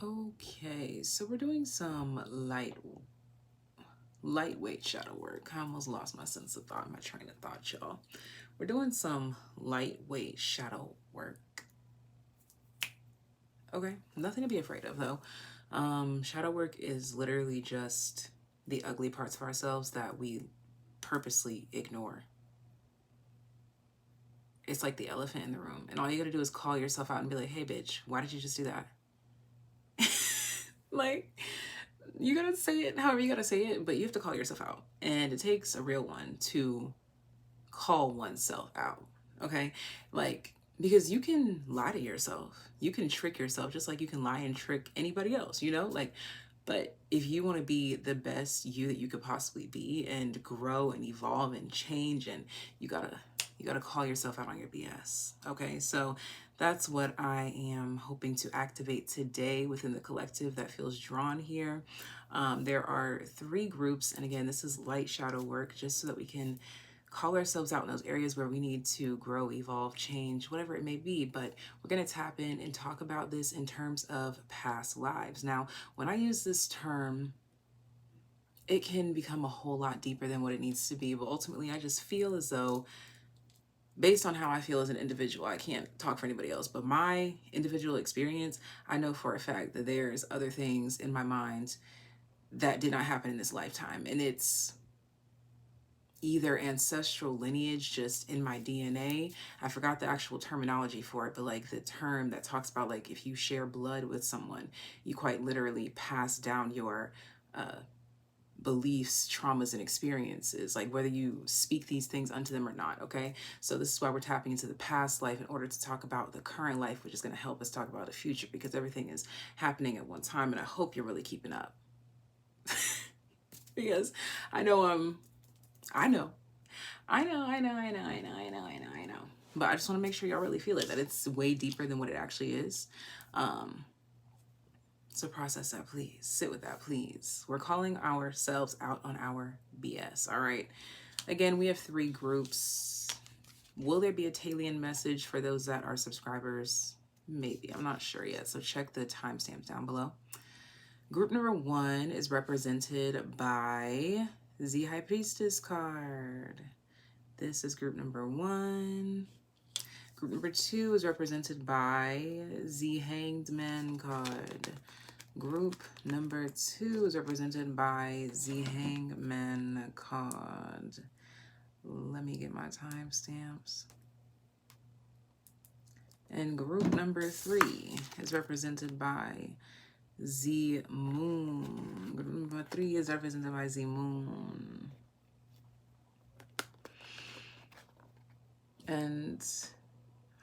Okay, so we're doing some lightweight shadow work. I almost lost my sense of thought, my train of thought, y'all. We're doing some lightweight shadow work. Okay, nothing to be afraid of though. Shadow work is literally just the ugly parts of ourselves that we purposely ignore. It's like the elephant in the room, and all you gotta do is call yourself out and be like, hey bitch, why did you just do that? Like, you gotta say it however you gotta say it, but you have to call yourself out. And it takes a real one to call oneself out, okay? Like, because you can lie to yourself, you can trick yourself just like you can lie and trick anybody else, you know? Like, but if you want to be the best you that you could possibly be and grow and evolve and change, and you gotta call yourself out on your BS. Okay, so that's what I am hoping to activate today within the collective that feels drawn here. There are 3 groups, and again, this is light shadow work, just so that we can call ourselves out in those areas where we need to grow, evolve, change, whatever it may be. But we're going to tap in and talk about this in terms of past lives. Now, when I use this term, it can become a whole lot deeper than what it needs to be. But ultimately, I just feel as though, based on how I feel as an individual, I can't talk for anybody else, but my individual experience, I know for a fact that there's other things in my mind that did not happen in this lifetime. And it's either ancestral lineage just in my DNA. I forgot the actual terminology for it, but like the term that talks about, like, if you share blood with someone, you quite literally pass down your beliefs, traumas, and experiences, like whether you speak these things unto them or not. Okay, so this is why we're tapping into the past life in order to talk about the current life, which is going to help us talk about the future, because everything is happening at one time, and I hope you're really keeping up. Because I know I know. But I just want to make sure y'all really feel it, that it's way deeper than what it actually is. So process that, please. Sit with that, please. We're calling ourselves out on our BS, all right? Again, we have 3 groups. Will there be a TAYlien message for those that are subscribers? Maybe. I'm not sure yet, so check the timestamps down below. Group number 1 is represented by the High Priestess card. This is group number 1. Group number 2 is represented by the Hanged Man card. Group number 2 is represented by the Hanged Man card. Let me get my timestamps. And group number 3 is represented by the Moon. Group number 3 is represented by the Moon. And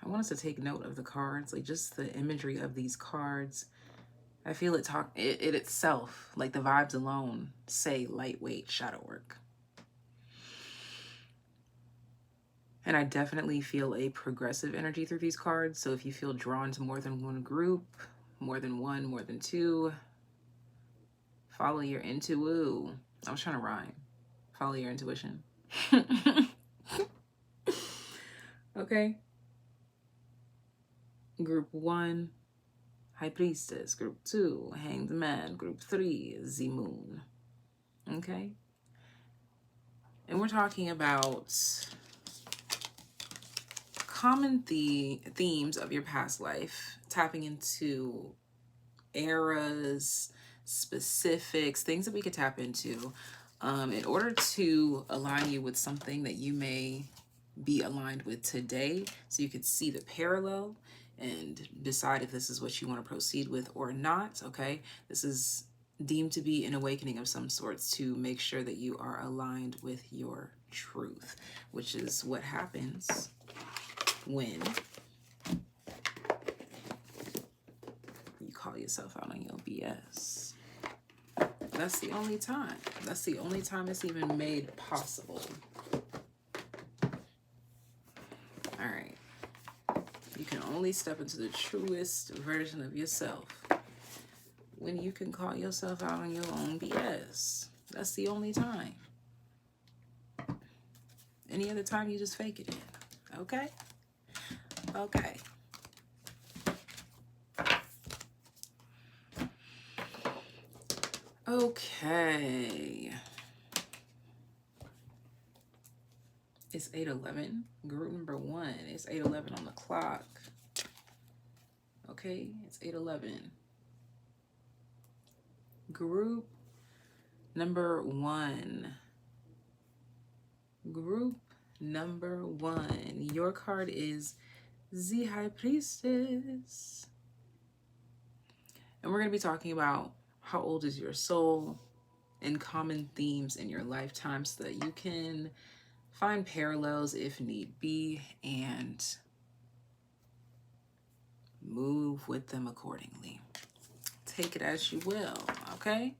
I want us to take note of the cards, like just the imagery of these cards. I feel it itself, like the vibes alone, say lightweight shadow work. And I definitely feel a progressive energy through these cards. So if you feel drawn to more than one group, more than one, more than 2, follow your intuition. I was trying to rhyme. Follow your intuition. Okay. Group 1, High Priestess. Group 2, Hanged Man. Group 3, the Moon. Okay? And we're talking about common themes of your past life, tapping into eras, specifics, things that we could tap into in order to align you with something that you may be aligned with today, so you could see the parallel and decide if this is what you want to proceed with or not. Okay, this is deemed to be an awakening of some sorts to make sure that you are aligned with your truth, which is what happens when you call yourself out on your BS. That's the only time. That's the only time it's even made possible. All right. You can only step into the truest version of yourself when you can call yourself out on your own BS. That's the only time. Any other time, you just fake it in. Okay? Okay. Okay. It's 8:11. Group number 1. It's 8:11 on the clock. Okay, it's 8:11. Group number 1. Group number 1. Your card is the High Priestess. And we're going to be talking about how old is your soul and common themes in your lifetime so that you can find parallels if need be and move with them accordingly. Take it as you will, okay?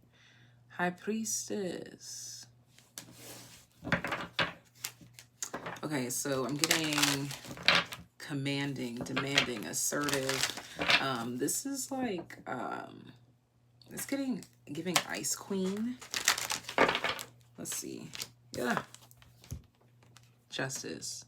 High Priestess. Okay, so I'm getting commanding, demanding, assertive. This is like, it's giving Ice Queen. Let's see. Yeah. Justice.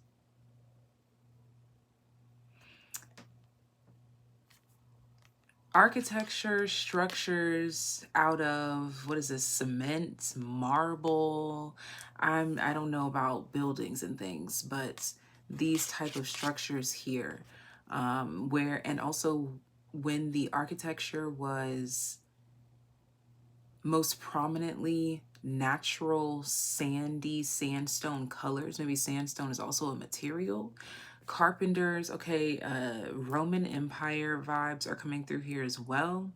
Architecture, structures out of, what is this, cement, marble. I don't know about buildings and things, but these type of structures here, and also when the architecture was most prominently natural sandy sandstone colors. Maybe sandstone is also a material. Carpenters, okay, Roman Empire vibes are coming through here as well.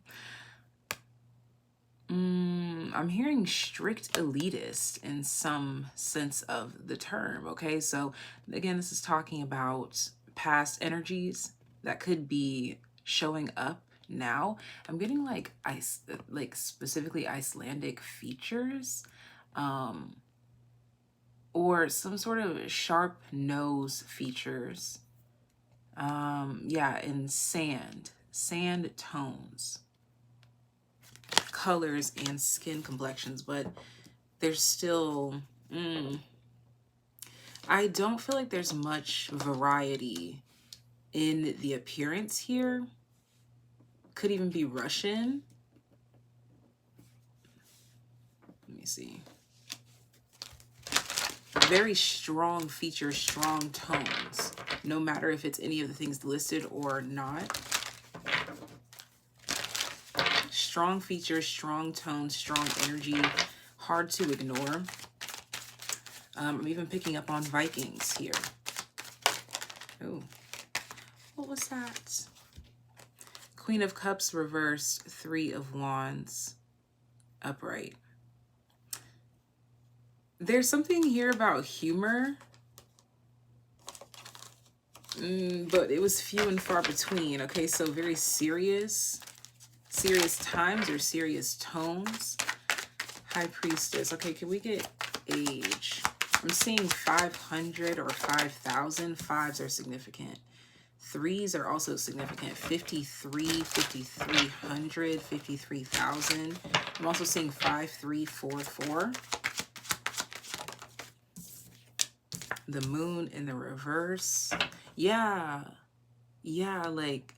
I'm hearing strict elitist in some sense of the term, okay? So again, this is talking about past energies that could be showing up now. I'm getting like specifically Icelandic features, or some sort of sharp nose features. Yeah, and sand tones, colors, and skin complexions, but there's still, I don't feel like there's much variety in the appearance here. Could even be Russian. Let me see. Very strong features, strong tones, no matter if it's any of the things listed or not. Strong features, strong tones, strong energy, hard to ignore. I'm even picking up on Vikings here. Oh, what was that? Queen of Cups reversed, 3 of Wands upright. There's something here about humor, but it was few and far between. Okay, so very serious times or serious tones. High Priestess. Okay, can we get age? I'm seeing 500 or 5,000. 5s are significant. 3s are also significant. 53, 5,300, 53,000. I'm also seeing 5,344. The moon in the reverse. Yeah, like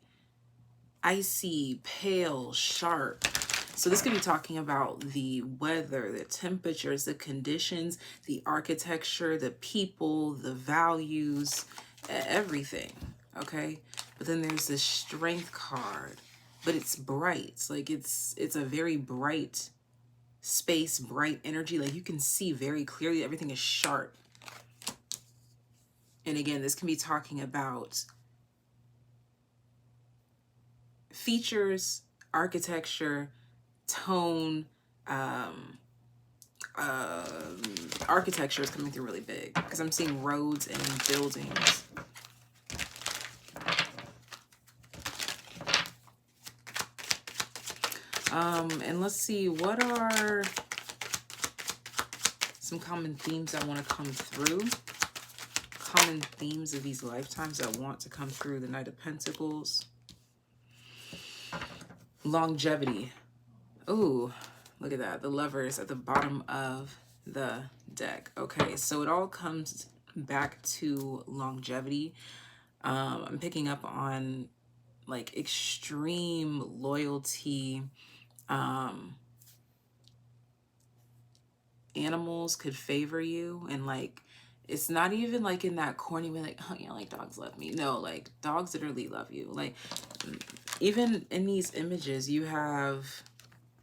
icy, pale, sharp. So this could be talking about the weather, the temperatures, the conditions, the architecture, the people, the values, everything, okay? But then there's this Strength card, but it's bright. Like it's a very bright space, bright energy. Like you can see very clearly, everything is sharp. And again, this can be talking about features, architecture, tone. Architecture is coming through really big because I'm seeing roads and buildings. And let's see, what are some common themes I want to come through? Common themes of these lifetimes that want to come through. The Knight of Pentacles. Longevity. Ooh, look at that. The Lovers at the bottom of the deck. Okay, so it all comes back to longevity. I'm picking up on like extreme loyalty, animals could favor you, and like it's not even like in that corny way like, oh yeah, like dogs love me. No, like dogs literally love you. Like even in these images you have,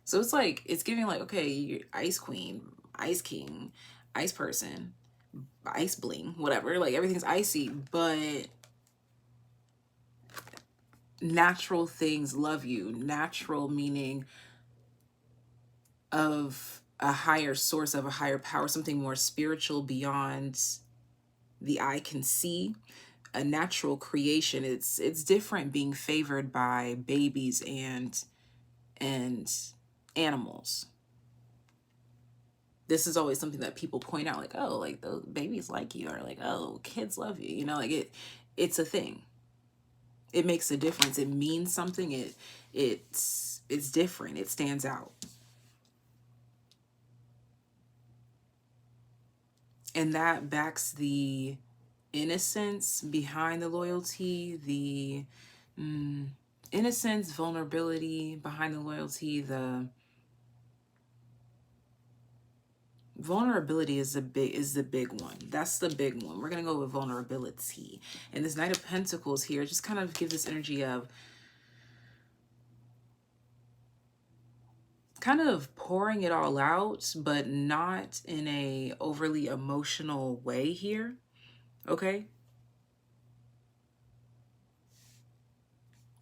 so it's like it's giving like, okay, you're ice queen, ice king, ice person, ice bling, whatever, like everything's icy, but natural things love you. Natural meaning of a higher source, of a higher power, something more spiritual beyond the eye can see, a natural creation. It's different being favored by babies and animals. This is always something that people point out, like, oh, like those babies like you, or like, oh, kids love you, you know, like it's a thing. It makes a difference. It means something. It's different. It stands out. And that backs the innocence behind the loyalty, the innocence, vulnerability behind the loyalty. The vulnerability is the big one. That's the big one. We're gonna go with vulnerability. And this Knight of Pentacles here just kind of gives this energy of kind of pouring it all out, but not in a overly emotional way here. Okay,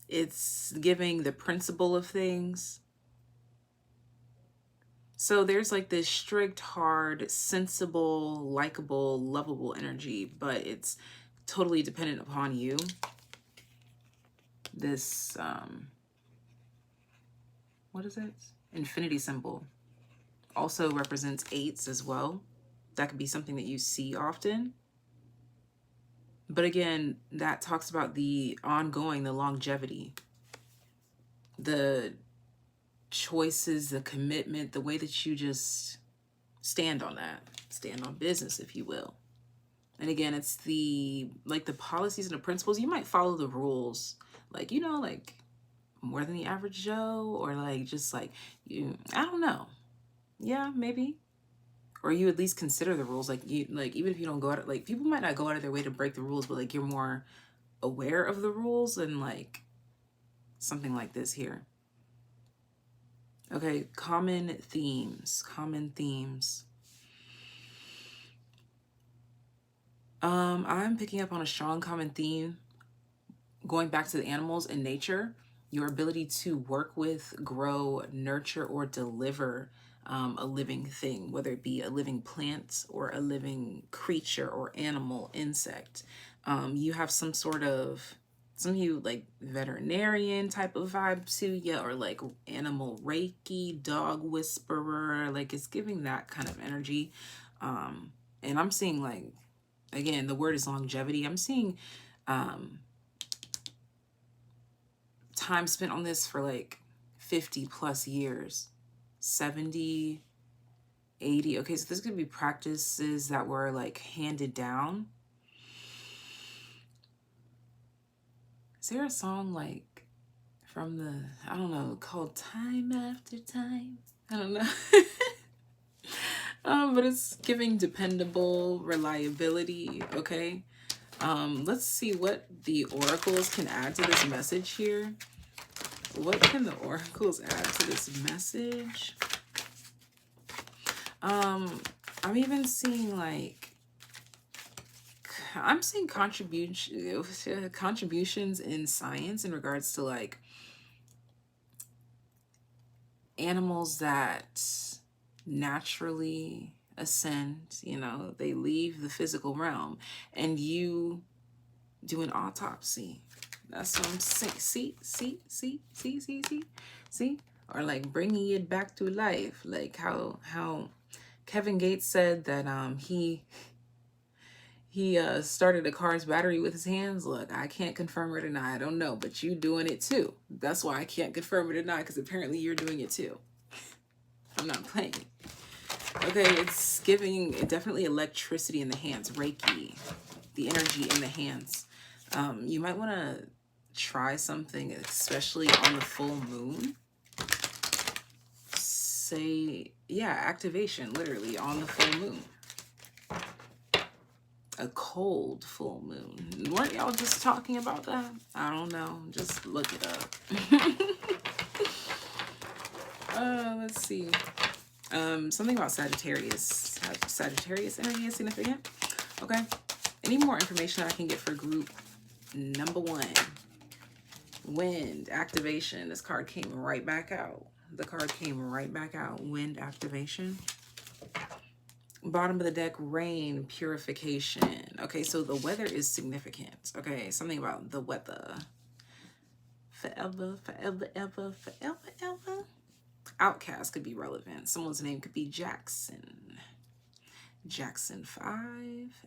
it's giving the principle of things. So there's like this strict, hard, sensible, likable, lovable energy, but it's totally dependent upon you. This what is it? Infinity symbol also represents 8s as well. That could be something that you see often. But again, that talks about the ongoing, the longevity, the choices, the commitment, the way that you just stand on that, stand on business, if you will. And again, it's the, like the policies and the principles. You might follow the rules, like, you know, like more than the average Joe, or like just like you, I don't know. Yeah, maybe. Or you at least consider the rules. Like you, like even if you don't go out, like people might not go out of their way to break the rules, but like you're more aware of the rules, and like something like this here. Okay, common themes, common themes. I'm picking up on a strong common theme going back to the animals and nature. Your ability to work with, grow, nurture, or deliver a living thing, whether it be a living plant or a living creature or animal, insect. You have some sort of, some of you like veterinarian type of vibe to you, or like animal reiki, dog whisperer, like it's giving that kind of energy. And I'm seeing like, again, the word is longevity. I'm seeing time spent on this for like 50 plus years, 70, 80. Okay, so this could be practices that were like handed down. Is there a song like from the, I don't know, called Time After Time? I don't know. But it's giving dependable reliability. Okay. Let's see what the oracles can add to this message here. What can the oracles add to this message? I'm even seeing like, I'm seeing contributions in science in regards to like animals that naturally ascend, you know, they leave the physical realm, and you do an autopsy. That's what I'm saying. See? Or like bringing it back to life. Like how Kevin Gates said that he started a car's battery with his hands. Look, I can't confirm or deny. I don't know, but you doing it too. That's why I can't confirm or deny, because apparently you're doing it too. I'm not playing. Okay, it's giving definitely electricity in the hands, Reiki, the energy in the hands. You might want to try something, especially on the full moon. Say yeah, activation, literally, on the full moon. A cold full moon. Weren't y'all just talking about that? I don't know. Just look it up. Let's see. Something about Sagittarius. Sagittarius energy is significant. Okay. Any more information that I can get for group number 1? Wind activation. This card came right back out. The card came right back out. Wind activation. Bottom of the deck, rain, purification. Okay, so the weather is significant. Okay, something about the weather. Forever, forever, ever, forever, ever. Outcast could be relevant. Someone's name could be Jackson. Jackson 5.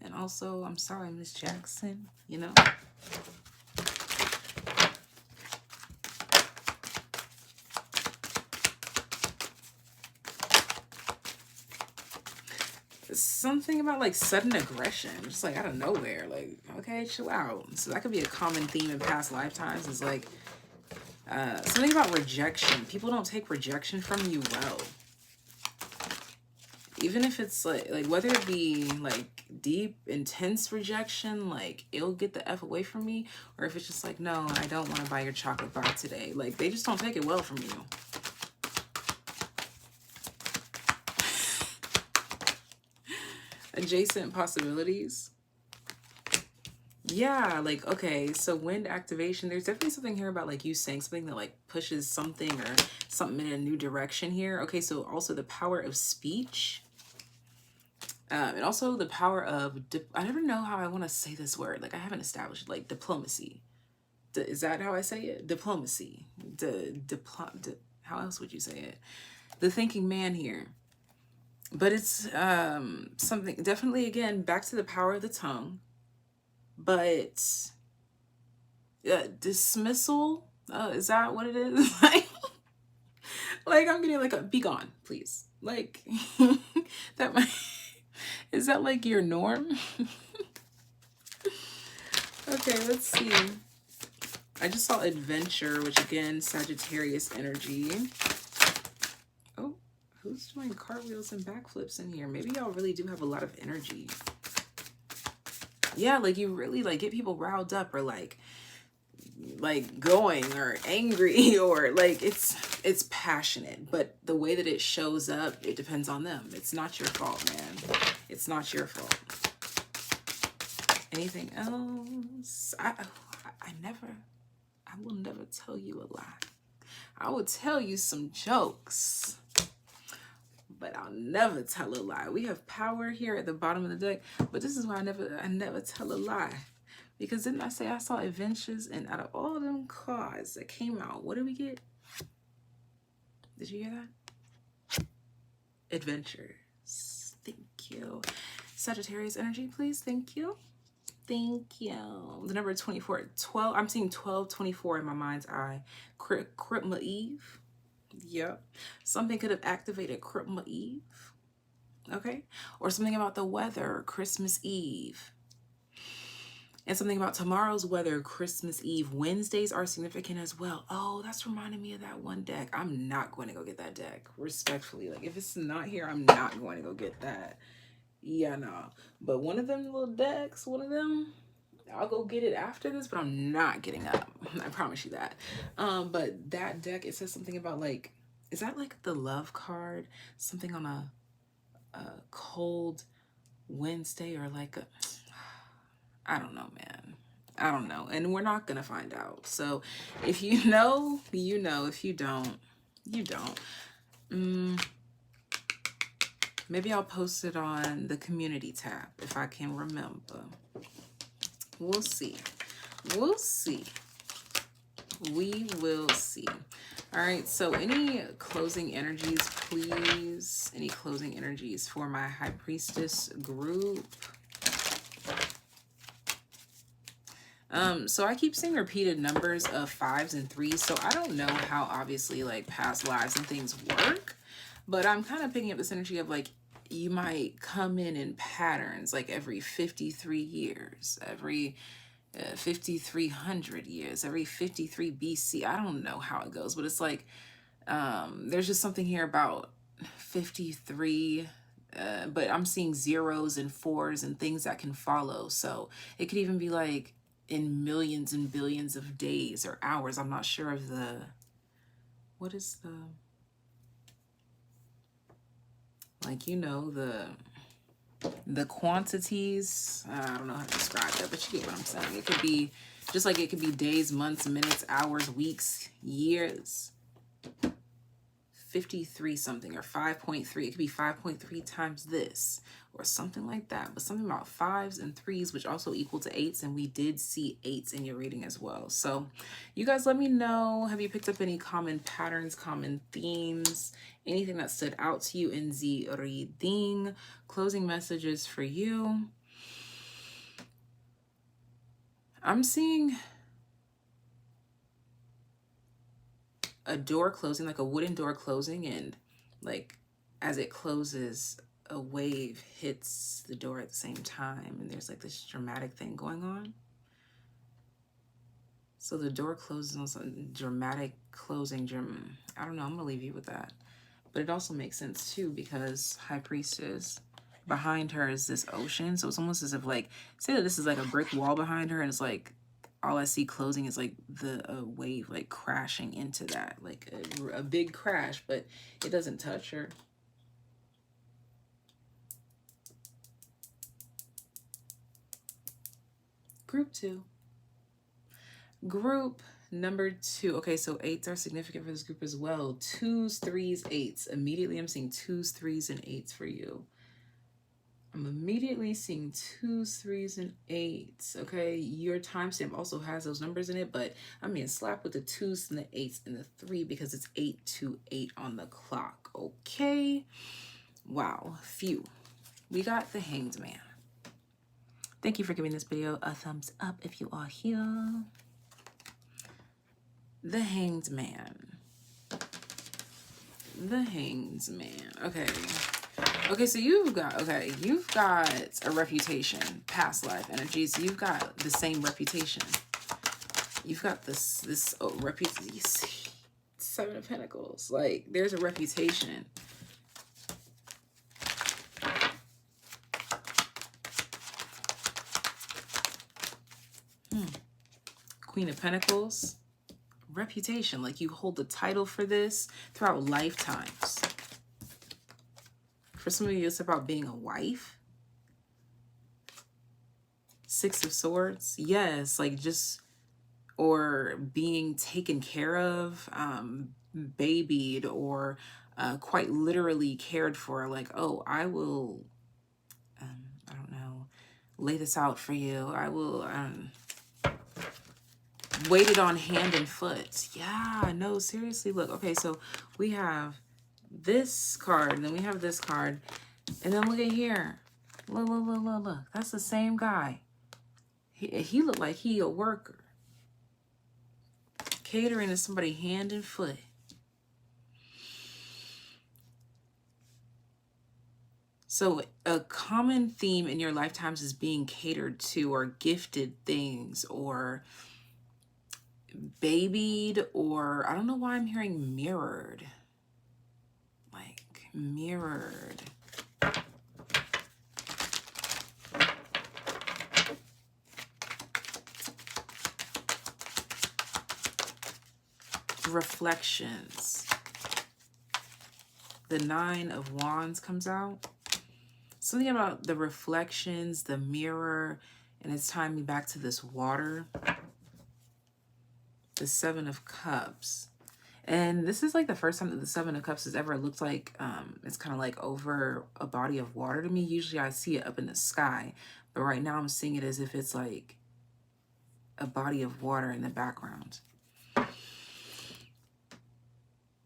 And also, I'm sorry, Miss Jackson, you know. Something about like sudden aggression, just like out of nowhere, like, okay, chill out. So that could be a common theme in past lifetimes, is like something about rejection. People don't take rejection from you well, even if it's like whether it be like deep intense rejection, like it'll get the F away from me, or if it's just like, no, I don't want to buy your chocolate bar today, like they just don't take it well from you. Adjacent possibilities. Yeah, like, okay, so wind activation, there's definitely something here about like you saying something that like pushes something or something in a new direction here. Okay, so also the power of speech, and also the power of I never know how I want to say this word, like I haven't established, like diplomacy. Is that how I say it? Diplomacy. How else would you say it? The thinking man here. But it's something, definitely, again, back to the power of the tongue. But dismissal, is that what it is? like I'm getting like a be gone, please. Like that might, is that like your norm? Okay, let's see. I just saw adventure, which again, Sagittarius energy. Oh, who's doing cartwheels and backflips in here? Maybe y'all really do have a lot of energy. Yeah, like you really like get people riled up, or like going, or angry, or like it's passionate, but the way that it shows up, it depends on them. It's not your fault, man. It's not your fault. Anything else? I will never tell you a lie. I will tell you some jokes, but I'll never tell a lie. We have power here at the bottom of the deck, but this is why I never tell a lie. Because didn't I say I saw adventures, and out of all them cards that came out, what did we get? Did you hear that? Adventures. Thank you. Sagittarius energy, please. Thank you. Thank you. The number 24. 12. I'm seeing 1224 in my mind's eye. Christmas Eve. Yep. Something could have activated Christmas Eve. Okay. Or something about the weather, Christmas Eve. And something about tomorrow's weather, Christmas Eve. Wednesdays are significant as well. Oh, that's reminding me of that one deck. I'm not going to go get that deck. Respectfully. Like, if it's not here, I'm not going to go get that. Yeah, no. But one of them little decks, one of them, I'll go get it after this, but I'm not getting up. I promise you that. But that deck, it says something about like, is that like the love card? Something on a cold Wednesday, or like a... I don't know, man. I don't know. And we're not going to find out. So if you know, you know. If you don't, you don't. Maybe I'll post it on the community tab if I can remember. We'll see. We'll see. We will see. All right. So any closing energies, please? Any closing energies for my High Priestess group? So I keep seeing repeated numbers of 5s and 3s. So I don't know how obviously like past lives and things work, but I'm kind of picking up this energy of like, you might come in patterns, like every 53 years, every 5,300 years, every 53 BC. I don't know how it goes, but it's like, there's just something here about 53, but I'm seeing zeros and fours and things that can follow. So it could even be like in millions and billions of days or hours. I'm not sure of the, what is the, like, you know, the quantities. I don't know how to describe that, but you get what I'm saying. It could be just like it could be days, months, minutes, hours, weeks, years. 53 something or 5.3. It could be 5.3 times this or something like that. But something about 5s and 3s, which also equal to 8s. And we did see 8s in your reading as well. So you guys let me know. Have you picked up any common patterns, common themes, anything that stood out to you in the reading? Closing messages for you. I'm seeing a door closing, like a wooden door closing, and like as it closes, a wave hits the door at the same time, and there's like this dramatic thing going on. So the door closes on some dramatic closing. I don't know, I'm gonna leave you with that. But it also makes sense too, because High Priestess, behind her is this ocean. So it's almost as if, like, say that this is like a brick wall behind her, and it's like all I see closing is like the wave like crashing into that, like a big crash, but it doesn't touch her. Group 2. Group number 2. Okay, so 8s are significant for this group as well. 2s, 3s, 8s. Immediately I'm seeing 2s, 3s, and 8s for you. I'm immediately seeing 2s, 3s, and 8s. Okay, your timestamp also has those numbers in it, but I'm being slapped with the 2s and the 8s and the 3 because it's 828 on the clock. Okay, wow, phew. We got the Hanged Man. Thank you for giving this video a thumbs up if you are here. The Hanged Man. The Hanged Man. Okay. Okay, so you've got a reputation, past life energies. You've got the same reputation. You've got this reputation. 7 of Pentacles. Like, there's a reputation. Queen of Pentacles. Reputation. Like, you hold the title for this throughout lifetimes. For some of you, it's about being a wife. 6 of Swords. Yes, like just, or being taken care of, babied, or quite literally cared for. Like, oh, I will, I don't know, lay this out for you. I will, waited on hand and foot. Yeah, no, seriously, look. Okay, so we have this card, and then we have this card, and then look at here. Look, look, look, look, look. That's the same guy. He looked like he a worker. Catering to somebody hand and foot. So a common theme in your lifetimes is being catered to, or gifted things, or babied, or I don't know why I'm hearing mirrored. Like mirrored. Reflections. The 9 of Wands comes out. Something about the reflections, the mirror, and it's tying me back to this water. The 7 of Cups. And this is like the first time that the 7 of Cups has ever looked like, it's kind of like over a body of water to me. Usually I see it up in the sky, but right now I'm seeing it as if it's like a body of water in the background.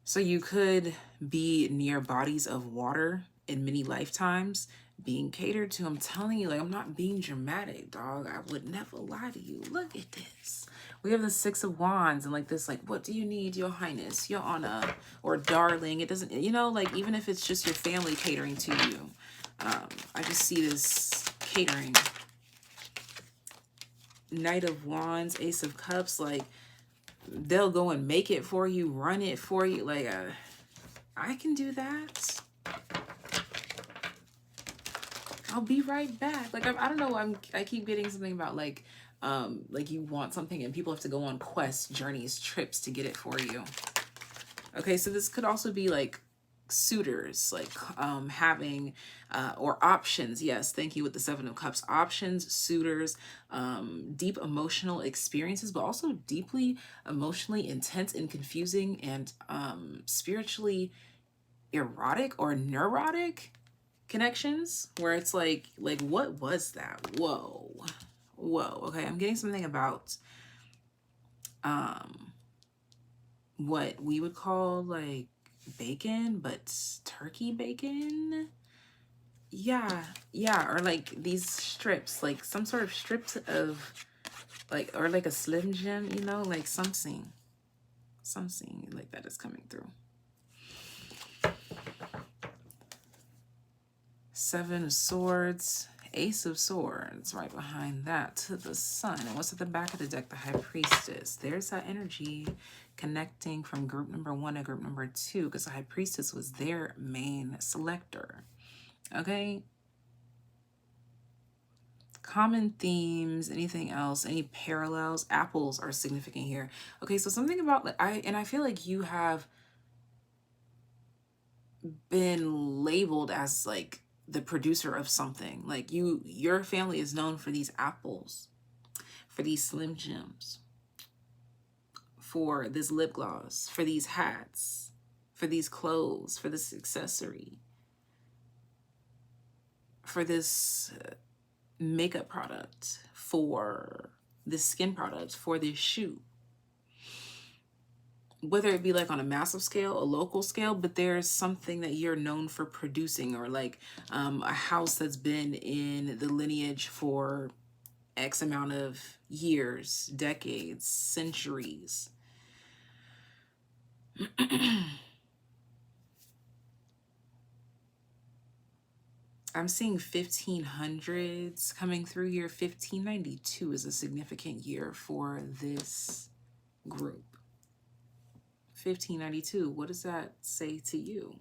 So you could be near bodies of water in many lifetimes, being catered to. I'm telling you, like, I'm not being dramatic, dog. I would never lie to you. Look at this. We have the 6 of Wands, and like this, like, what do you need, your highness, your honor, or darling? It doesn't, you know, like, even if it's just your family catering to you. I just see this catering. Knight of Wands, Ace of Cups, like, they'll go and make it for you, run it for you. Like, I can do that. I'll be right back. Like, I don't know. I keep getting something about like you want something and people have to go on quests, journeys, trips to get it for you. Okay, so this could also be like suitors, like having or options. Yes, thank you, with the Seven of Cups. Options, suitors, deep emotional experiences, but also deeply emotionally intense and confusing and spiritually erotic or neurotic connections, where it's like what was that? Whoa. Okay, I'm getting something about what we would call like bacon, but turkey bacon. Yeah, or like these strips, like some sort of strips of like, or like a Slim Jim, you know, like something like that is coming through. Seven of Swords, Ace of Swords right behind that to the Sun. And what's at the back of the deck? The High Priestess. There's that energy connecting from group number 1 to group number 2, because the High Priestess was their main selector. Okay. Common themes, anything else, any parallels? Apples are significant here. Okay, so something about like I feel like you have been labeled as like the producer of something. Like your family is known for these apples, for these Slim Jims, for this lip gloss, for these hats, for these clothes, for this accessory, for this makeup product, for this skin product, for this shoe. Whether it be like on a massive scale, a local scale, but there's something that you're known for producing, or like a house that's been in the lineage for X amount of years, decades, centuries. I'm seeing 1500s coming through here. 1592 is a significant year for this group. 1592, what does that say to you?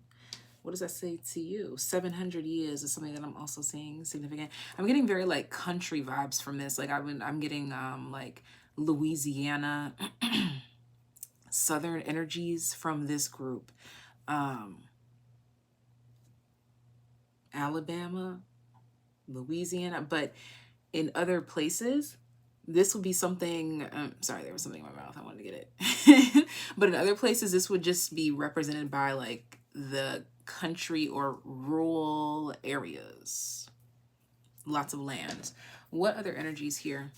What does that say to you? 700 years is something that I'm also seeing significant. I'm getting very like country vibes from this. Like I'm getting like Louisiana, Southern energies from this group. Alabama, Louisiana, but in other places, this would be something, sorry, there was something in my mouth, I wanted to get it. But in other places, this would just be represented by like the country or rural areas. Lots of land. What other energies here?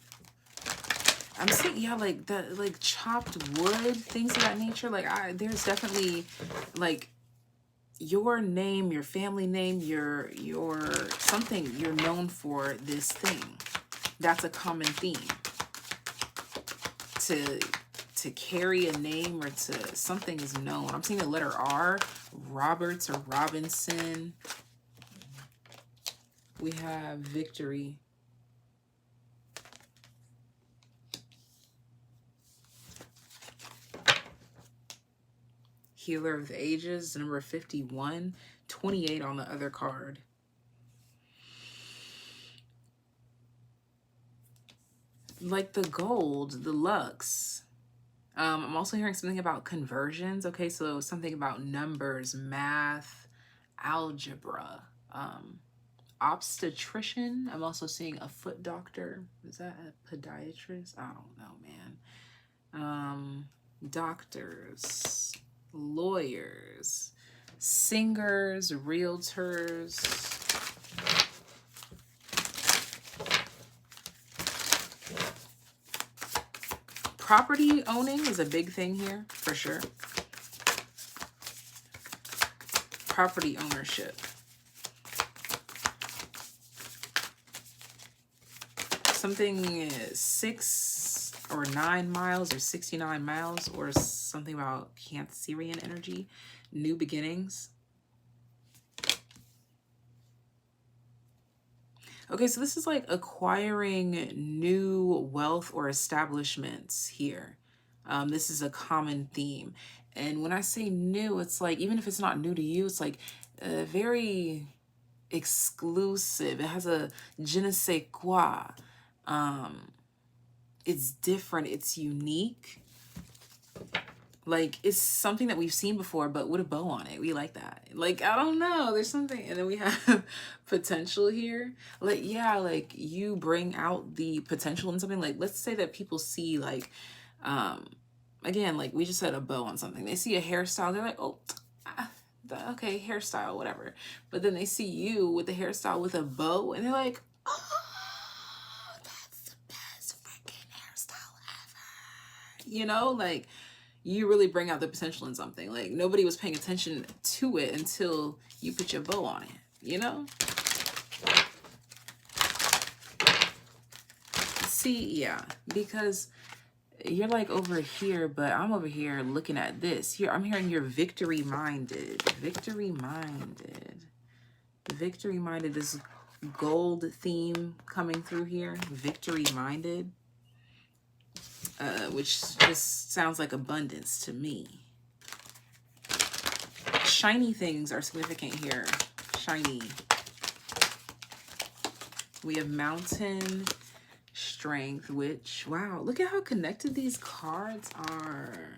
I'm seeing, yeah, like the like chopped wood, things of that nature. Like there's definitely like your name, your family name, your something you're known for this thing. That's a common theme. To carry a name or to something is known. I'm seeing the letter R, Roberts or Robinson. We have victory. Healer of the Ages, number 51, 28 on the other card. Like the gold, the Lux. I'm also hearing something about conversions. Okay, so something about numbers, math, algebra, obstetrician. I'm also seeing a foot doctor. Is that a podiatrist? I don't know, man. Doctors, lawyers, singers, realtors. Property owning is a big thing here, for sure. Property ownership. Something 6 or 9 miles or 69 miles, or something about Cancerian energy. New beginnings. Okay, so this is like acquiring new wealth or establishments here. This is a common theme. And when I say new, it's like, even if it's not new to you, it's like very exclusive. It has a je ne sais quoi. It's different. It's unique. Like, it's something that we've seen before, but with a bow on it. We like that. Like, I don't know. There's something. And then we have potential here. Like, yeah, like, you bring out the potential in something. Like, let's say that people see, like, again, like, we just had a bow on something. They see a hairstyle. They're like, oh, okay, hairstyle, whatever. But then they see you with the hairstyle with a bow, and they're like, oh, that's the best freaking hairstyle ever. You know, like, you really bring out the potential in something. Like, nobody was paying attention to it until you put your bow on it, you know? See, yeah, because you're like over here, but I'm over here looking at this. Here, I'm hearing you're victory minded. Victory minded. Victory minded. This gold theme coming through here. Victory minded. Which just sounds like abundance to me. Shiny things are significant here. Shiny. We have mountain, strength, which, wow, look at how connected these cards are.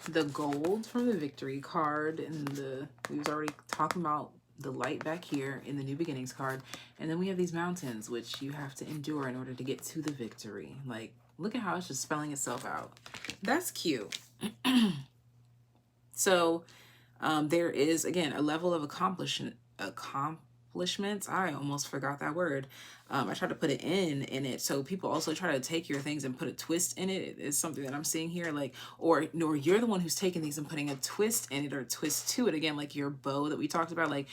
The gold from the victory card, and we was already talking about the light back here in the new beginnings card. And then we have these mountains, which you have to endure in order to get to the victory. Like, look at how it's just spelling itself out. That's cute. So there is, again, a level of accomplishments. I almost forgot that word. I tried to put it in it. So people also try to take your things and put a twist in it. It's something that I'm seeing here. Like, or you're the one who's taking these and putting a twist in it or a twist to it. Again, like your bow that we talked about. Like,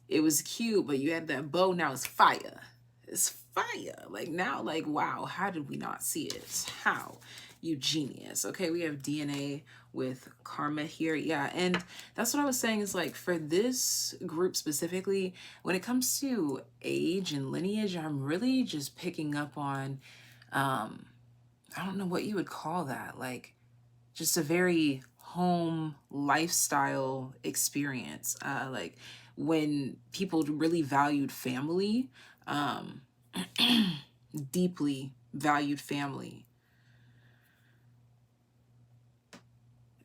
it was cute, but you had that bow. Now it's fire. It's fire. Like, now, like, wow, how did we not see it? How? You genius. Okay, we have DNA with karma here. Yeah, and that's what I was saying is, like, for this group specifically, when it comes to age and lineage, I'm really just picking up on, I don't know what you would call that, like, just a very home lifestyle experience. Like, when people really valued family, deeply valued family,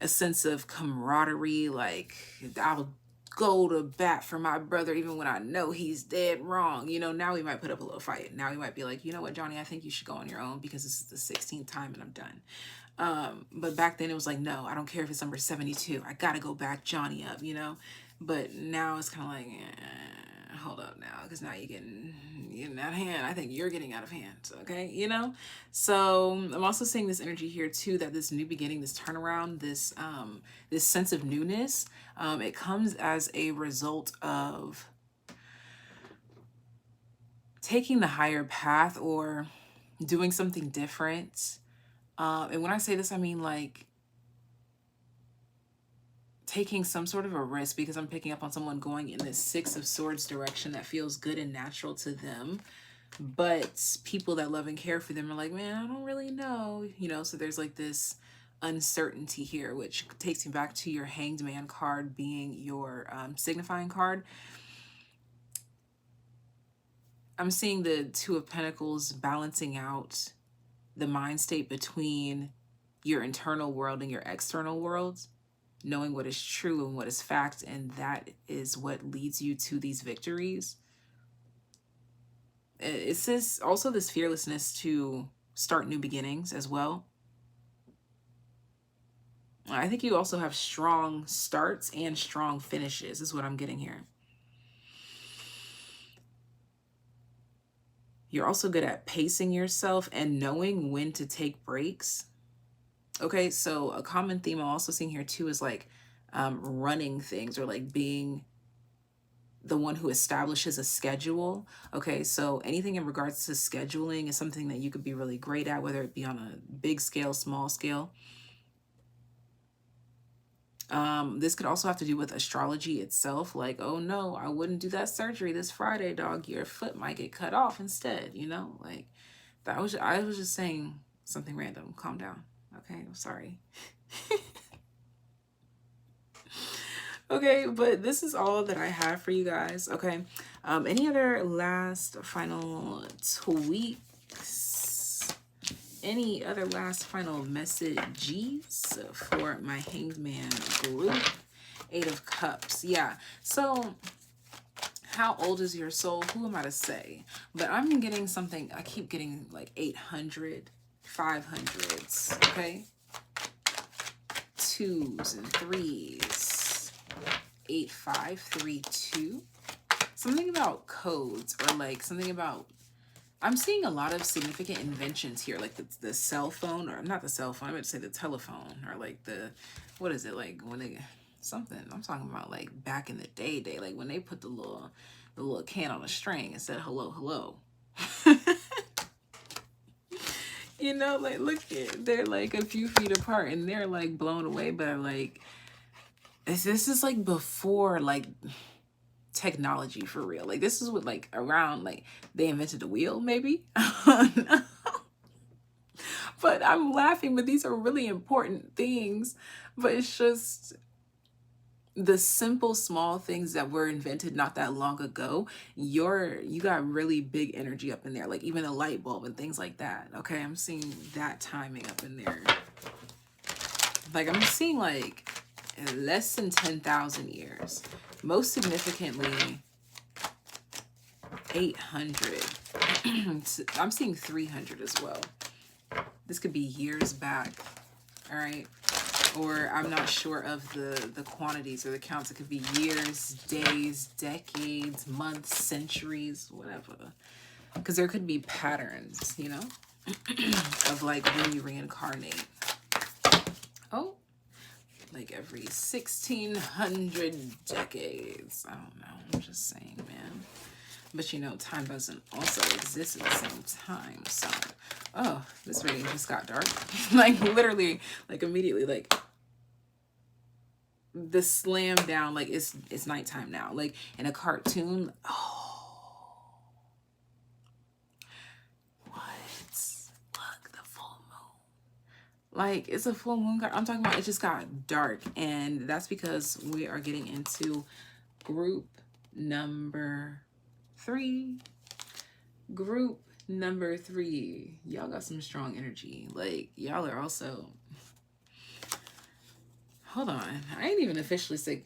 a sense of camaraderie, like, I'll go to bat for my brother even when I know he's dead wrong. You know, now we might put up a little fight. Now we might be like, you know what, Johnny, I think you should go on your own because this is the 16th time and I'm done. But back then it was like, no, I don't care if it's number 72. I gotta go back Johnny up, you know? But now it's kind of like, hold up now, because now you're getting out of hand. I think you're getting out of hand, okay? You know? So I'm also seeing this energy here too, that this new beginning, this turnaround, this sense of newness, it comes as a result of taking the higher path or doing something different. And when I say this, I mean, like, taking some sort of a risk, because I'm picking up on someone going in this Six of Swords direction that feels good and natural to them. But people that love and care for them are like, man, I don't really know, you know? So there's like this uncertainty here, which takes me back to your Hanged Man card being your signifying card. I'm seeing the Two of Pentacles balancing out the mind state between your internal world and your external world, knowing what is true and what is fact, and that is what leads you to these victories. It's this also this fearlessness to start new beginnings as well. I think you also have strong starts and strong finishes is what I'm getting here. You're also good at pacing yourself and knowing when to take breaks. Okay, so a common theme I'm also seeing here too is like running things, or like being the one who establishes a schedule. Okay, so anything in regards to scheduling is something that you could be really great at, whether it be on a big scale, small scale. This could also have to do with astrology itself. Like, oh no, I wouldn't do that surgery this Friday, dog. Your foot might get cut off instead, you know? Like, I was just saying something random. Calm down, Okay, I'm sorry. Okay, but this is all that I have for you guys. Okay, any other last final tweaks? Any other last final messages for my Hanged Man group? 8 of Cups. Yeah, so how old is your soul? Who am I to say? But I'm getting something, I keep getting like 800, 500s, okay? 2s and 3s. 8532. Something about codes, or like something about, I'm seeing a lot of significant inventions here, like the cell phone, or not the cell phone, I would say the telephone, or like the, what is it, like when they, something, I'm talking about like back in the day, like when they put the little can on a string and said hello, hello. You know, like look at, they're like a few feet apart and they're like blown away by like, this is like before like technology for real. Like this is what, like around like they invented the wheel maybe. But I'm laughing, but these are really important things. But it's just the simple small things that were invented not that long ago. You got really big energy up in there, like even a light bulb and things like that. Okay, I'm seeing that timing up in there. Like I'm seeing like less than 10,000 years. Most significantly 800. I'm seeing 300 as well. This could be years back. All right, or I'm not sure of the quantities or the counts. It could be years, days, decades, months, centuries, whatever, because there could be patterns, you know, of like when you reincarnate. Oh, like every 1600 decades. I don't know, I'm just saying, man. But you know, time doesn't also exist at the same time. So, oh, this reading just got dark. Like literally, like immediately, like the slam down, like it's nighttime now. Like in a cartoon. Oh, what? Look, the full moon. Like it's a full moon card. I'm talking about it just got dark, and that's because we are getting into group number 3. Group number 3. Y'all got some strong energy. Like y'all are also, hold on, I ain't even officially say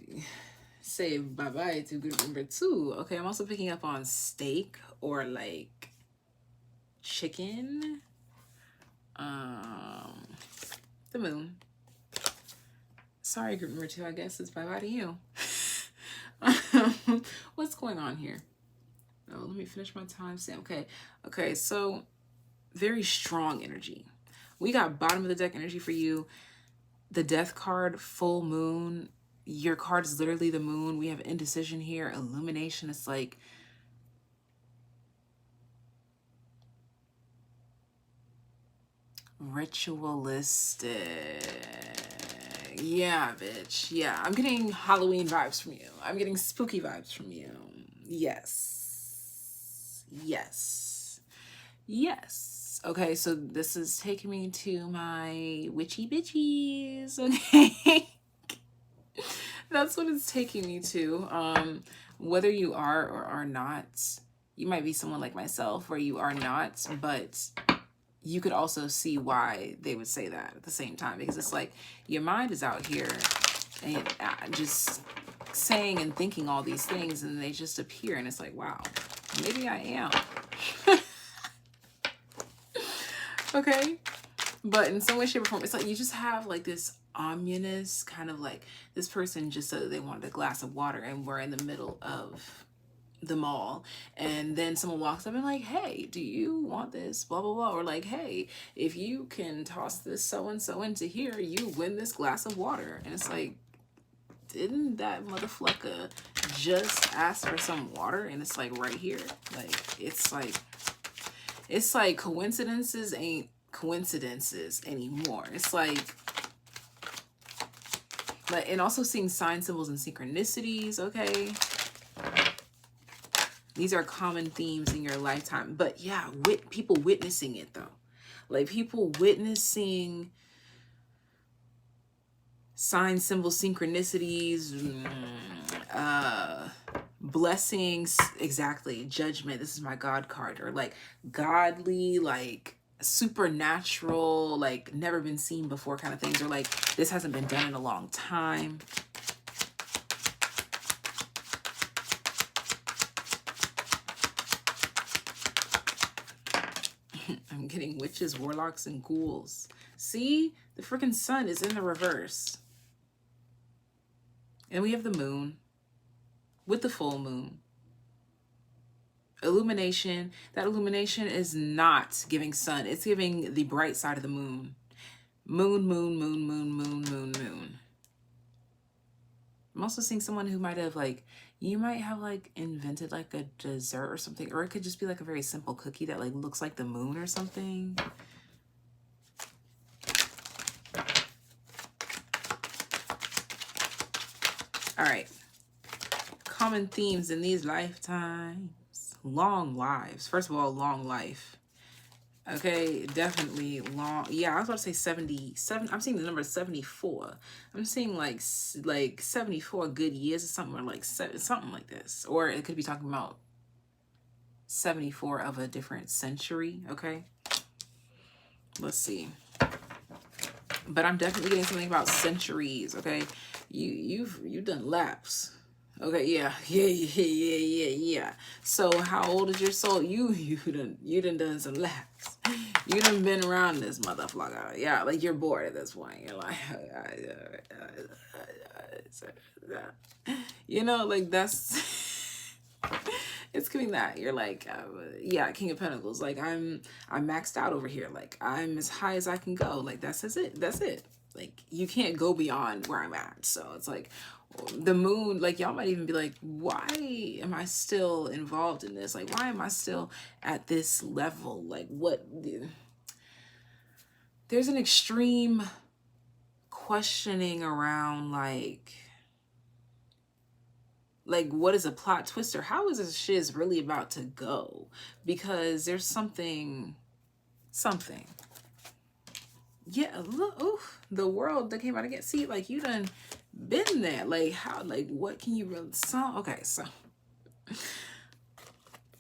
bye-bye to group number 2. Okay, I'm also picking up on steak or like chicken. The moon. Sorry, group number 2, I guess it's bye-bye to you. What's going on here? Oh, let me finish my timestamp. Okay, so very strong energy. We got bottom of the deck energy for you. The death card, full moon. Your card is literally the moon. We have indecision here, illumination. It's like ritualistic. Yeah, bitch. Yeah, I'm getting Halloween vibes from you. I'm getting spooky vibes from you. Yes. Yes. Yes. Okay, so this is taking me to my witchy bitchies. Okay. That's what it's taking me to. Whether you are or are not, you might be someone like myself where you are not, but you could also see why they would say that at the same time, because it's like your mind is out here and just saying and thinking all these things, and they just appear, and it's like, wow, maybe I am. Okay, but in some way, shape, or form, it's like you just have like this ominous kind of like, this person just said that they wanted a glass of water, and we're in the middle of the mall, and then someone walks up and like, hey, do you want this, blah blah blah, or like, hey, if you can toss this so and so into here, you win this glass of water. And it's like, didn't that motherfucker just ask for some water? And it's like right here. Like it's like coincidences ain't coincidences anymore. It's like, but, and also seeing sign symbols and synchronicities. Okay, these are common themes in your lifetime. But yeah, people witnessing it though. Like people witnessing sign symbol synchronicities, blessings, exactly, judgment. This is my God card, or like godly, like supernatural, like never been seen before kind of things, or like this hasn't been done in a long time. I'm getting witches, warlocks, and ghouls. See, the freaking sun is in the reverse. And we have the moon with the full moon. Illumination. That illumination is not giving sun. It's giving the bright side of the moon. Moon, moon, moon, moon, moon, moon, moon. I'm also seeing someone who might have like, you might have like invented like a dessert or something, or it could just be like a very simple cookie that like looks like the moon or something. All right. Common themes in these lifetimes. Long lives. First of all, long life. Okay, definitely long. Yeah, I was about to say 77. I'm seeing the number 74. I'm seeing like 74 good years or something, or like something like this. Or it could be talking about 74 of a different century. Okay, let's see. But I'm definitely getting something about centuries. Okay, you've done laps. Okay, yeah. So how old is your soul? You done some laps. You done been around this motherfucker. Yeah, like you're bored at this point. You're like, you know, like that's it's giving that. You're like, yeah, King of Pentacles. Like I'm maxed out over here. Like I'm as high as I can go. Like that's it. That's it. Like you can't go beyond where I'm at. So it's like the moon, like y'all might even be like, why am I still involved in this? Like, why am I still at this level? Like what? There's an extreme questioning around like what is a plot twist, or how is this shiz really about to go? Because there's something. Yeah, look, oof, the world that came out again. See, like you done been there. Like how, like what can you really okay, so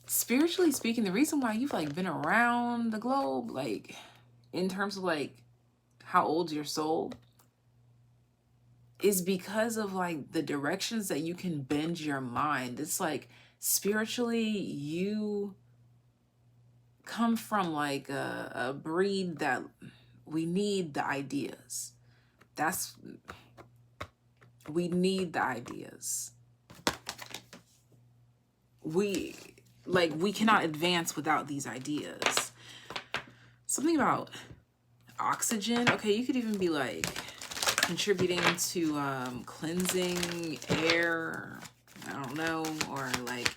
spiritually speaking, the reason why you've like been around the globe, like in terms of like how old's your soul, is because of like the directions that you can bend your mind. It's like spiritually you come from like a breed that we need the ideas. We need the ideas. We cannot advance without these ideas. Something about oxygen. Okay, you could even be like contributing to cleansing air, I don't know, or like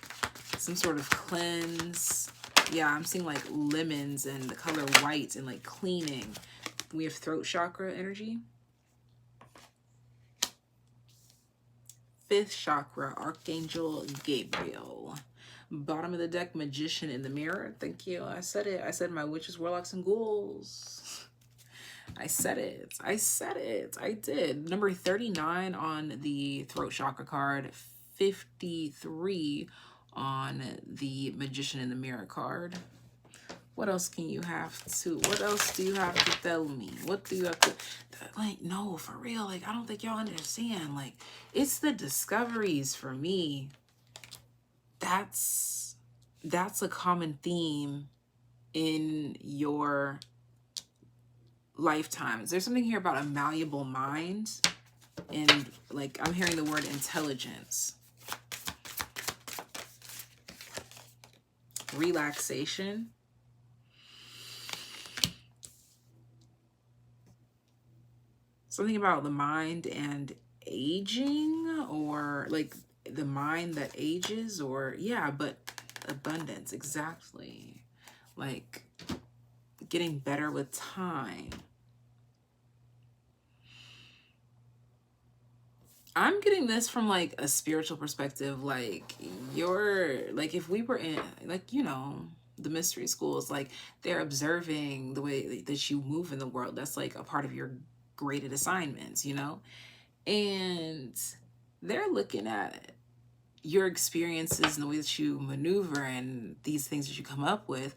some sort of cleanse. Yeah, I'm seeing like lemons and the color white and like cleaning. We have throat chakra energy. 5th chakra, Archangel Gabriel. Bottom of the deck, Magician in the Mirror. Thank you. I said it. I said my witches, warlocks, and ghouls. I said it. I did. Number 39 on the throat chakra card. 53 on the Magician in the Mirror card. What else can you have to, what else do you have to tell me? What do you have to, like, no, for real, like, I don't think y'all understand. Like, it's the discoveries for me. That's a common theme in your lifetimes. There's something here about a malleable mind, and like, I'm hearing the word intelligence. Relaxation. Something about the mind and aging, or like the mind that ages, or yeah, but abundance, exactly. Like getting better with time. I'm getting this from like a spiritual perspective. Like you're like, if we were in like, you know, the mystery schools, like they're observing the way that you move in the world. That's like a part of your graded assignments, you know? And they're looking at your experiences and the way that you maneuver and these things that you come up with.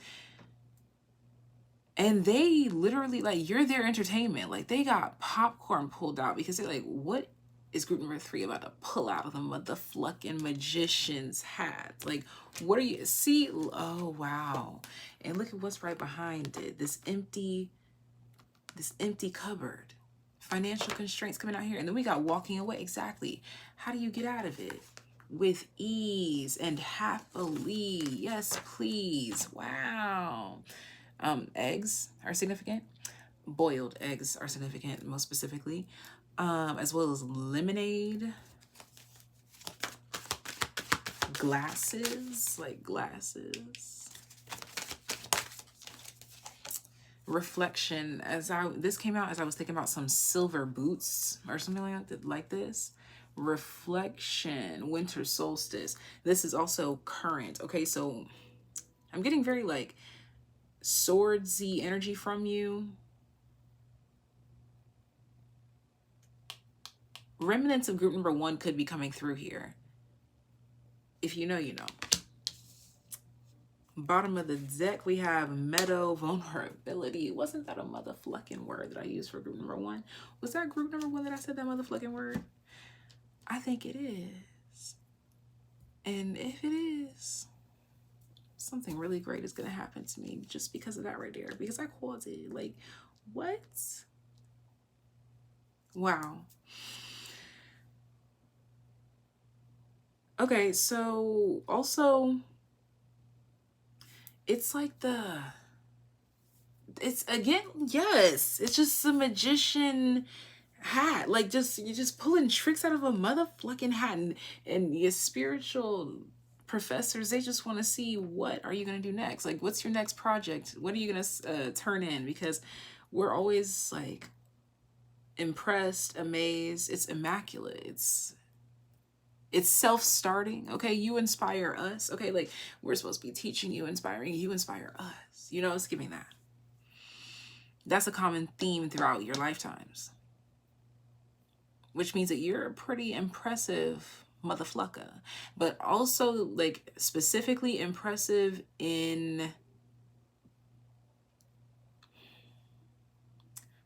And they literally, like, you're their entertainment. Like, they got popcorn pulled out because they're like, what is group number 3 about to pull out of the motherfucking magician's hat? Like, what are you, see? Oh, wow. And look at what's right behind it. This empty cupboard. Financial constraints coming out here. And then we got walking away. Exactly. How do you get out of it? With ease and happily. Yes, please. Wow. Eggs are significant. Boiled eggs are significant, most specifically, as well as lemonade, glasses, like glasses, reflection. This came out as I was thinking about some silver boots or something like this. Reflection, winter solstice. This is also current. Okay, so I'm getting very like swordsy energy from you. Remnants of group number 1 could be coming through here. If you know, you know. Bottom of the deck, we have meadow, vulnerability. Wasn't that a motherfucking word that I used for group number 1? Was that group number 1 that I said that motherfucking word? I think it is. And if it is, something really great is going to happen to me just because of that right there. Because I called it. Like, what? Wow. Okay, so also, it's like it's again, yes, it's just the magician hat. Like, you're just pulling tricks out of a motherfucking hat. And your spiritual professors, they just want to see, what are you going to do next? Like, what's your next project? What are you going to turn in? Because we're always like impressed, amazed. It's immaculate. It's self-starting. Okay, you inspire us. Okay, like, we're supposed to be teaching you, inspiring you, inspire us. You know, it's giving that. That's a common theme throughout your lifetimes, which means that you're a pretty impressive motherflucker, but also like specifically impressive in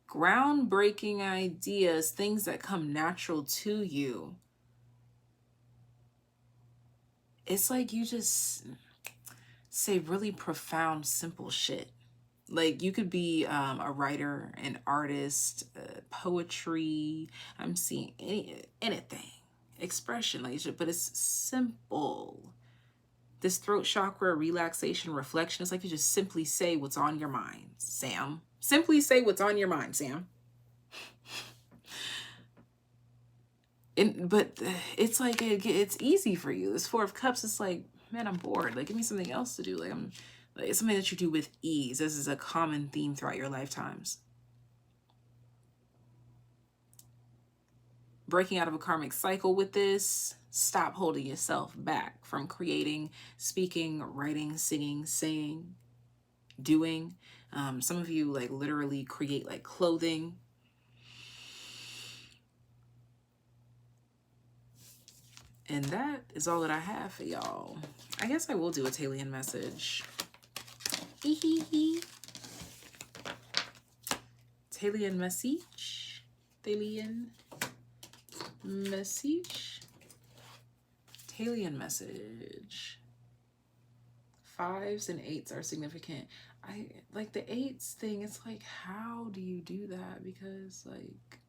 groundbreaking ideas, things that come natural to you. It's like you just say really profound, simple shit. Like, you could be a writer, an artist, poetry. I'm seeing anything, expression, like, but it's simple. This throat chakra, relaxation, reflection. It's like you just simply say what's on your mind, Sam. Simply say what's on your mind, Sam. But it's like it's easy for you. This 4 of Cups, it's like, man, I'm bored. Like, give me something else to do. Like, it's something that you do with ease. This is a common theme throughout your lifetimes. Breaking out of a karmic cycle with this. Stop holding yourself back from creating, speaking, writing, singing, saying, doing. Some of you like literally create like clothing. And that is all that I have for y'all. I guess I will do a TAYliens message. TAYliens message. TAYliens message. TAYliens message. 5s and 8s are significant. I like the 8s thing. It's like, how do you do that? Because like,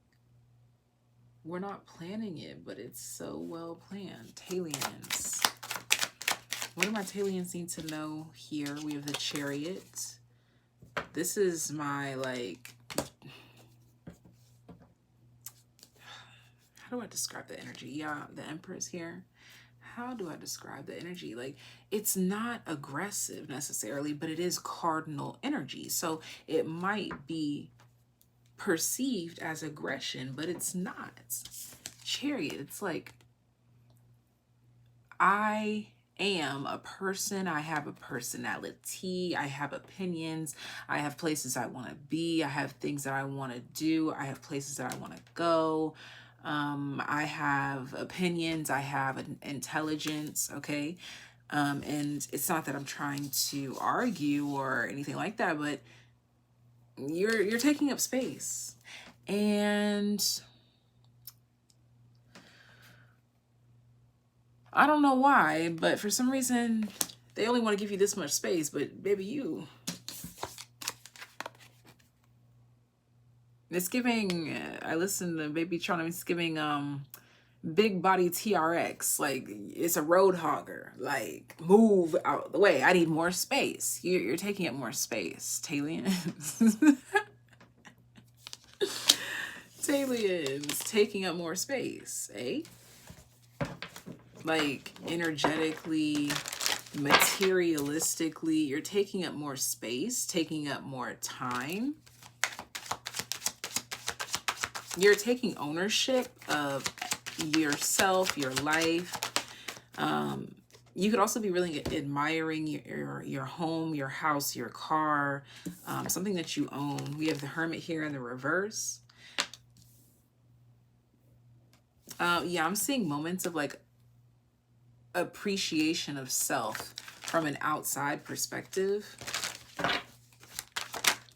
we're not planning it, but it's so well planned. TAYliens. What do my TAYliens need to know here? We have the Chariot. This is my, like, how do I describe the energy? Yeah, the Empress here. How do I describe the energy? Like, it's not aggressive necessarily, but it is cardinal energy. So it might be perceived as aggression, but it's not. Chariot, it's like, I am a person, I have a personality, I have opinions, I have places I want to be, I have things that I want to do, I have places that I want to go. I have opinions, I have an intelligence, okay? And it's not that I'm trying to argue or anything like that, but you're taking up space. And I don't know why, but for some reason they only want to give you this much space, but baby, it's giving, I listened to Baby Tron, it's giving big body TRX, like it's a road hogger, like move out the way, I need more space. You're taking up more space, TAYliens. TAYliens taking up more space, eh? Like energetically, materialistically, you're taking up more space, taking up more time. You're taking ownership of yourself, your life. You could also be really admiring your home, your house, your car, something that you own. We have the Hermit here in the reverse. Yeah, I'm seeing moments of like appreciation of self from an outside perspective.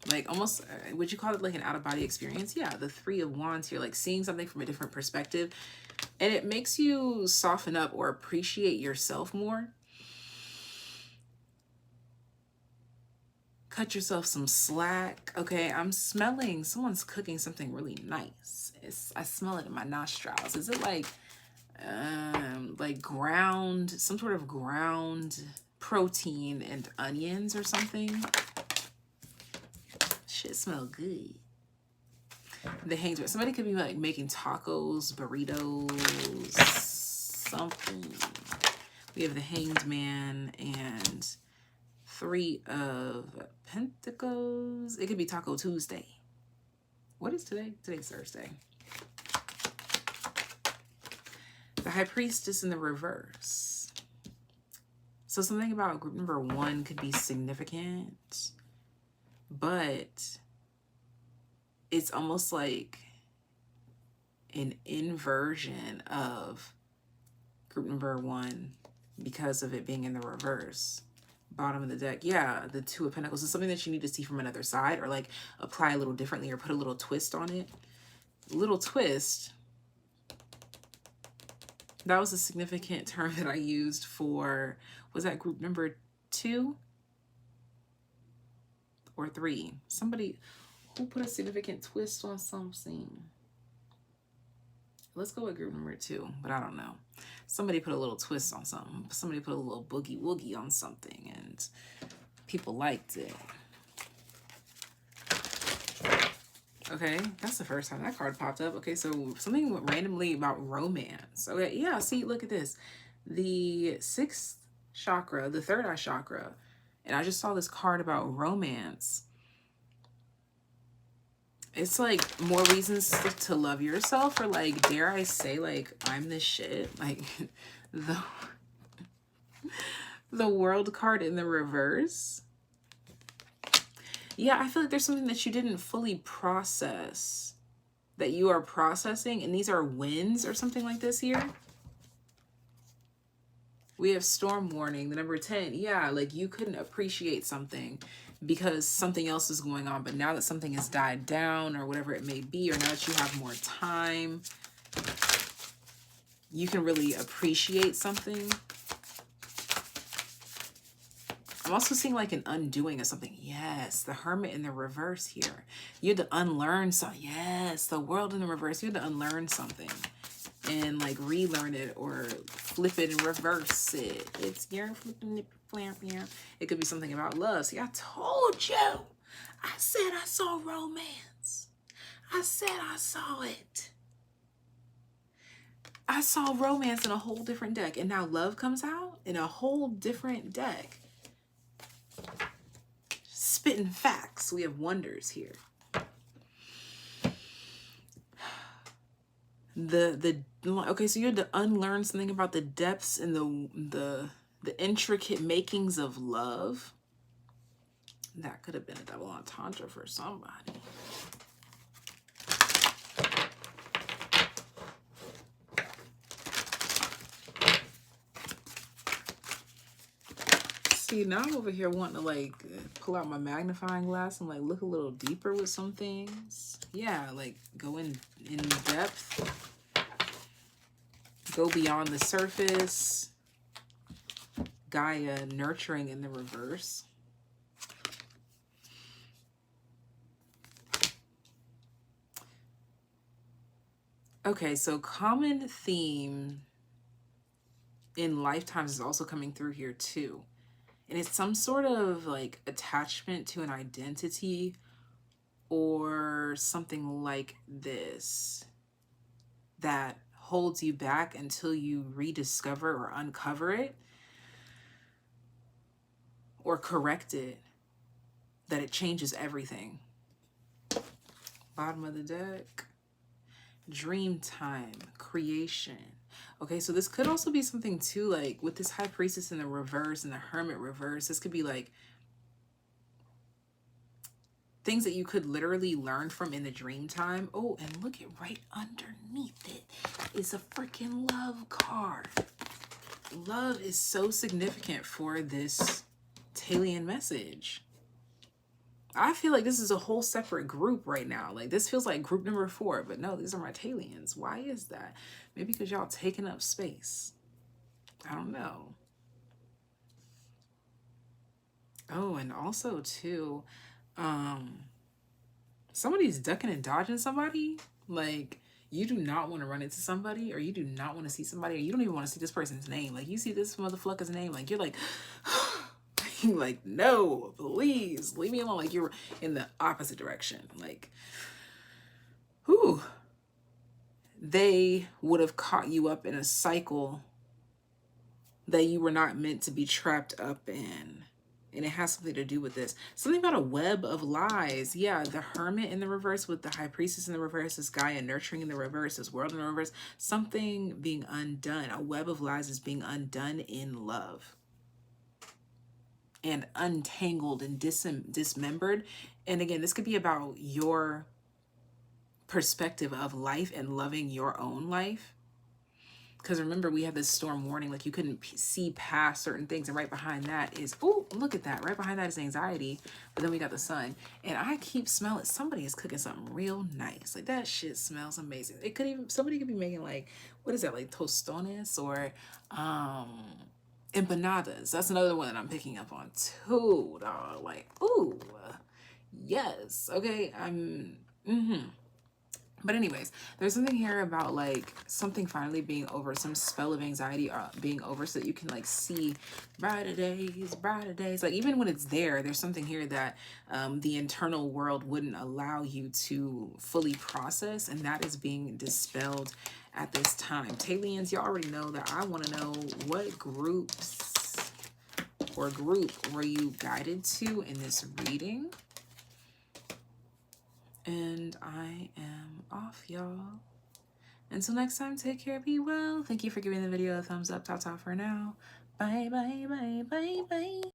Like almost, would you call it like an out-of-body experience? Yeah, the Three of Wands here, like seeing something from a different perspective. And it makes you soften up or appreciate yourself more. Cut yourself some slack. Okay, I'm smelling someone's cooking something really nice. I smell it in my nostrils. Is it like ground, some sort of ground protein and onions or something? Shit smell good. The Hanged, somebody could be like making tacos, burritos, something. We have the Hanged Man and Three of Pentacles. It could be Taco Tuesday. What is today? Today's Thursday. The High Priestess in the reverse. So something about group number 1 could be significant, but it's almost like an inversion of group number 1 because of it being in the reverse. Bottom of the deck, yeah, the Two of Pentacles is something that you need to see from another side, or like apply a little differently or put a little twist on it. Little twist. That was a significant term that I used for, was that group number 2 or 3? Somebody who put a significant twist on something. Let's go with group number 2, but I don't know. Somebody put a little twist on something. Somebody put a little boogie woogie on something, and people liked it. Okay, that's the first time that card popped up. Okay, so something randomly about romance. Okay, yeah, see, look at this. The 6th chakra, the 3rd eye chakra, and I just saw this card about romance. It's like more reasons to love yourself, or like, dare I say, like, I'm the shit. Like, the World card in the reverse. Yeah, I feel like there's something that you didn't fully process that you are processing, and these are wins or something like this here. We have storm warning, the number 10. Yeah, like you couldn't appreciate something because something else is going on, but now that something has died down or whatever it may be, or now that you have more time, you can really appreciate something. I'm also seeing like an undoing of something. Yes, the Hermit in the reverse here. You had to unlearn something. Yes, the World in the reverse. You had to unlearn something and like relearn it or flip it and reverse it. It's your flipping it, flapping. It could be something about love. See, I told you. I said I saw romance. I said I saw it. I saw romance in a whole different deck, and now love comes out in a whole different deck. Spitting facts. We have wonders here. Okay, so you had to unlearn something about the depths and the intricate makings of love. That could have been a double entendre for somebody. See, now I'm over here wanting to like pull out my magnifying glass and like look a little deeper with some things. Yeah, like go in depth, go beyond the surface. Gaia nurturing in the reverse. Okay, so common theme in lifetimes is also coming through here too. And it's some sort of like attachment to an identity or something like this that holds you back until you rediscover or uncover it or correct it, that it changes everything. Bottom of the deck. Dream time, creation. Okay, so this could also be something too, like with this High Priestess in the reverse and the Hermit reverse, this could be like things that you could literally learn from in the dream time. Oh, and look at right underneath it is a freaking love card. Love is so significant for this Taylien message. I feel like this is a whole separate group right now. Like this feels like group number 4, but no, these are my Taylens. Why is that? Maybe because y'all taking up space. I don't know. Oh, and also too, somebody's ducking and dodging somebody. Like you do not want to run into somebody, or you do not want to see somebody, or you don't even want to see this person's name. Like you see this motherfucker's name, like you're like, like, no, please leave me alone. Like you're in the opposite direction. Like, whew. They would have caught you up in a cycle that you were not meant to be trapped up in. And it has something to do with this. Something about a web of lies. Yeah, the Hermit in the reverse with the High Priestess in the reverse, this Gaia nurturing in the reverse, this World in the reverse. Something being undone. A web of lies is being undone in love. And untangled and dismembered. And again, this could be about your perspective of life and loving your own life. Because remember, we had this storm warning, like you couldn't see past certain things. And right behind that is, oh, look at that. Right behind that is anxiety. But then we got the sun. And I keep smelling, somebody is cooking something real nice. Like that shit smells amazing. It could even, somebody could be making like, what is that? Like tostones or empanadas. That's another one that I'm picking up on too, dog. Like, ooh, yes. Okay, But anyways, there's something here about like something finally being over, some spell of anxiety being over, so that you can like see brighter days, brighter days. Like even when it's there, there's something here that the internal world wouldn't allow you to fully process, and that is being dispelled at this time. Taylens, you already know that I want to know what groups or group were you guided to in this reading. And I am off, y'all. Until next time, take care, be well. Thank you for giving the video a thumbs up. Ta-ta for now. Bye, bye, bye, bye, bye.